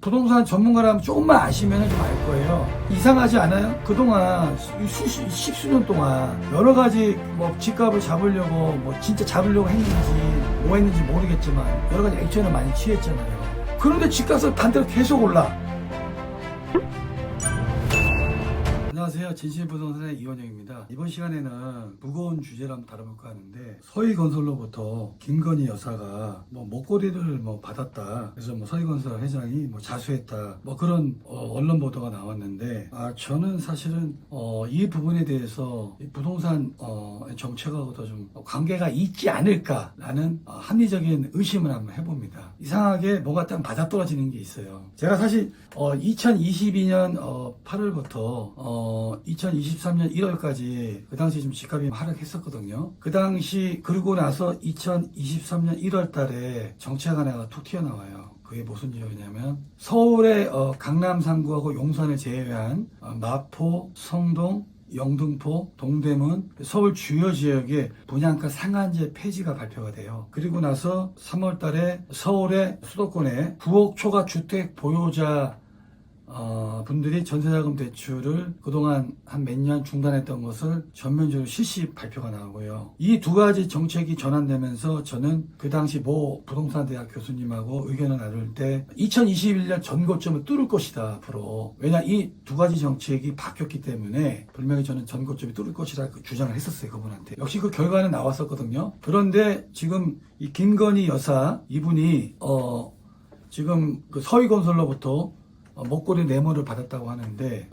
부동산 전문가라면 조금만 아시면 좀 알 거예요. 이상하지 않아요? 그동안 십수년 동안 여러 가지 뭐 집값을 잡으려고 뭐 진짜 잡으려고 했는지 뭐 했는지 모르겠지만 여러 가지 액션을 많이 취했잖아요. 그런데 집값은 반대로 계속 올라. 안녕하세요. 진실부동산의 이원영입니다. 이번 시간에는 무거운 주제를 한번 다뤄볼까 하는데, 서희건설로부터 김건희 여사가 뭐 목걸이를 받았다. 그래서 서희건설 회장이 자수했다. 그런 언론 보도가 나왔는데, 저는 사실은 이 부분에 대해서 부동산 정책하고도 좀 관계가 있지 않을까라는 합리적인 의심을 한번 해봅니다. 이상하게 뭐가 딱 맞아떨어지는 게 있어요. 제가 사실 2022년 8월부터 2023년 1월까지 그 당시 좀 집값이 하락했었거든요. 그 당시 그러고 나서 2023년 1월 달에 정책 하나가 툭 튀어나와요. 그게 무슨 지역이냐면 서울의 강남 3구하고 용산을 제외한 마포, 성동, 영등포, 동대문, 서울 주요 지역의 분양가 상한제 폐지가 발표가 돼요. 그리고 나서 3월 달에 서울의 수도권에 9억 초과 주택 보유자 분들이 전세자금 대출을 그동안 한 몇 년 중단했던 것을 전면적으로 실시 발표가 나오고요. 이 두 가지 정책이 전환되면서 저는 그 당시 모 부동산대학 교수님하고 의견을 나눌 때 2021년 전고점을 뚫을 것이다 앞으로. 왜냐, 이 두 가지 정책이 바뀌었기 때문에 분명히 저는 전고점이 뚫을 것이라 주장을 했었어요, 그분한테. 역시 그 결과는 나왔었거든요. 그런데 지금 이 김건희 여사 이분이 지금 그 서희건설로부터 목걸이 네모를 받았다고 하는데,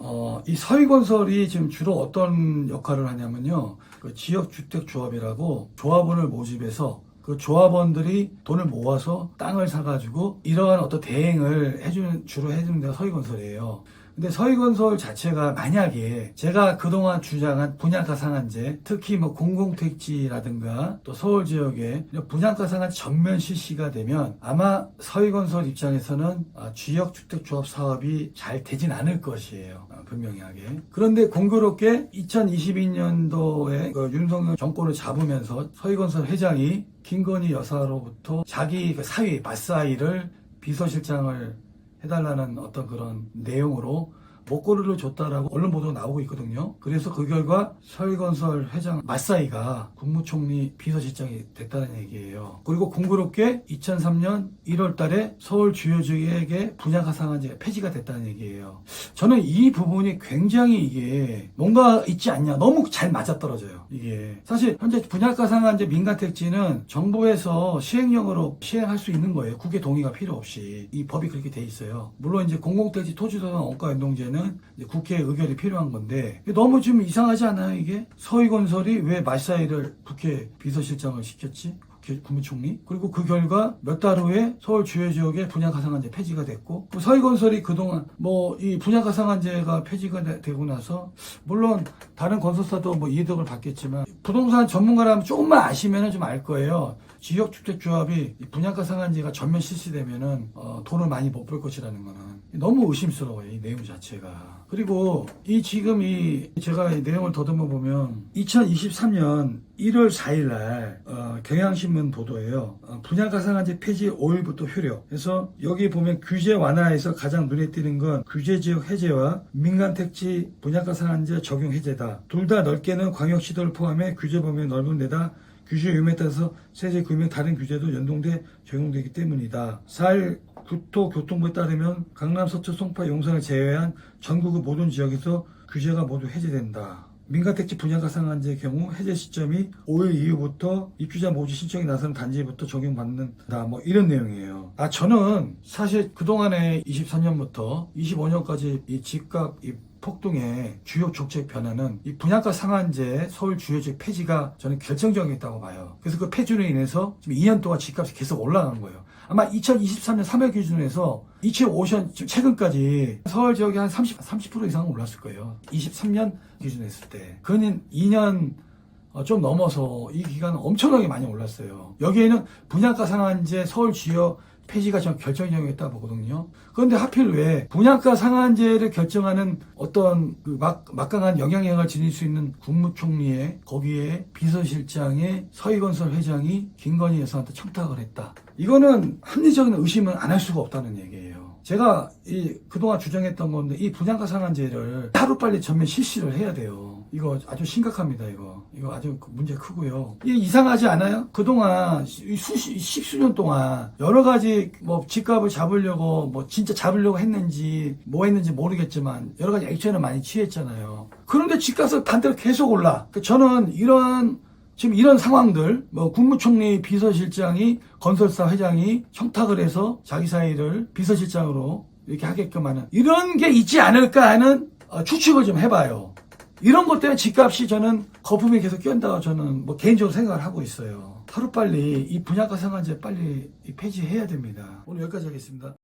이 서희건설이 지금 주로 어떤 역할을 하냐면요, 그 지역주택조합이라고 조합원을 모집해서 그 조합원들이 돈을 모아서 땅을 사가지고 이러한 어떤 대행을 주로 해주는 데가 서희건설이에요. 근데 서희건설 자체가 만약에 제가 그동안 주장한 분양가 상한제, 특히 공공택지라든가 또 서울 지역에 분양가 상한제 전면 실시가 되면 아마 서희건설 입장에서는 지역주택조합 사업이 잘 되진 않을 것이에요. 분명하게. 그런데 공교롭게 2022년도에 윤석열 정권을 잡으면서 서희건설 회장이 김건희 여사로부터 자기 사위, 맞사위를 비서실장을 해달라는 어떤 그런 내용으로 목걸이를 줬다라고 언론 보도가 나오고 있거든요. 그래서 그 결과 서희건설 회장 맞사이가 국무총리 비서실장이 됐다는 얘기예요. 그리고 공교롭게 2003년 1월 달에 서울 주요 지역에 분양가 상한제가 폐지가 됐다는 얘기예요. 저는 이 부분이 굉장히 이게 뭔가 있지 않냐, 너무 잘 맞아떨어져요. 이게 사실 현재 분양가 상한제 민간택지는 정부에서 시행령으로 시행할 수 있는 거예요. 국회 동의가 필요 없이. 이 법이 그렇게 돼 있어요. 물론 이제 공공택지 토지조성 원가연동제는 이제 국회의 의결이 필요한 건데, 너무 좀 이상하지 않아요? 이게 서희건설이 왜 맞사이를 국회 비서실장을 시켰지? 국무총리? 그리고 그 결과 몇 달 후에 서울 주요 지역에 분양가 상한제 폐지가 됐고, 서희건설이 그동안 이 분양가 상한제가 폐지가 되고 나서 물론 다른 건설사도 이득을 받겠지만, 부동산 전문가라면 조금만 아시면 좀 알 거예요. 지역주택조합이 분양가 상한제가 전면 실시되면은 돈을 많이 못 벌 것이라는 거는 너무 의심스러워요, 이 내용 자체가. 그리고 지금 제가 이 내용을 더듬어 보면 2023년 1월 4일날 경향신문 보도예요. 분양가 상한제 폐지 5일부터 효력. 그래서 여기 보면 규제 완화에서 가장 눈에 띄는 건 규제지역 해제와 민간택지 분양가 상한제 적용 해제다. 둘 다 넓게는 광역시도를 포함해 규제 범위 넓은 데다 규제 유무에 따라서 세제, 금융, 다른 규제도 연동돼 적용되기 때문이다. 4일 국토교통부에 따르면 강남, 서초, 송파, 용산을 제외한 전국의 모든 지역에서 규제가 모두 해제된다. 민간택지 분양가 상한제의 경우 해제 시점이 5일 이후부터 입주자 모집 신청이 나서는 단지부터 적용받는다. 이런 내용이에요. 저는 사실 그동안에 24년부터 25년까지 이 집값 폭등의 주요 정책 변화는 이 분양가 상한제 서울 주요 지역 폐지가 저는 결정적이었다고 봐요. 그래서 그 폐지로 인해서 지금 2년 동안 집값이 계속 올라간 거예요. 아마 2023년 3월 기준에서 2005년 최근까지 서울 지역이 한 30% 이상 올랐을 거예요. 23년 기준 했을 때. 그는 2년 좀 넘어서 이 기간은 엄청나게 많이 올랐어요. 여기에는 분양가 상한제 서울 주요 폐지가 전 결정적이었다 보거든요. 그런데 하필 왜 분양가 상한제를 결정하는 어떤 막강한 영향력을 지닐 수 있는 국무총리의 거기에 비서실장의 서희건설 회장이 김건희 여사한테 청탁을 했다. 이거는 합리적인 의심은 안 할 수가 없다는 얘기예요. 제가 그동안 주장했던 건데 이 분양가 상한제를 하루빨리 전면 실시를 해야 돼요. 이거 아주 심각합니다. 이거 아주 문제 크고요. 이게 이상하지 않아요? 그동안 십수년 동안 여러 가지 뭐 집값을 잡으려고 뭐 진짜 잡으려고 했는지 뭐 했는지 모르겠지만 여러 가지 액션을 많이 취했잖아요. 그런데 집값은 반대로 계속 올라. 저는 지금 이런 상황들, 뭐 국무총리 비서실장이 건설사 회장이 청탁을 해서 자기 사이를 비서실장으로 이렇게 하게끔 하는 이런 게 있지 않을까 하는 추측을 좀 해봐요. 이런 것 때문에 집값이 저는 거품이 계속 껴온다고 저는 뭐 개인적으로 생각을 하고 있어요. 하루빨리 이 분양가 상한제 빨리 폐지해야 됩니다. 오늘 여기까지 하겠습니다.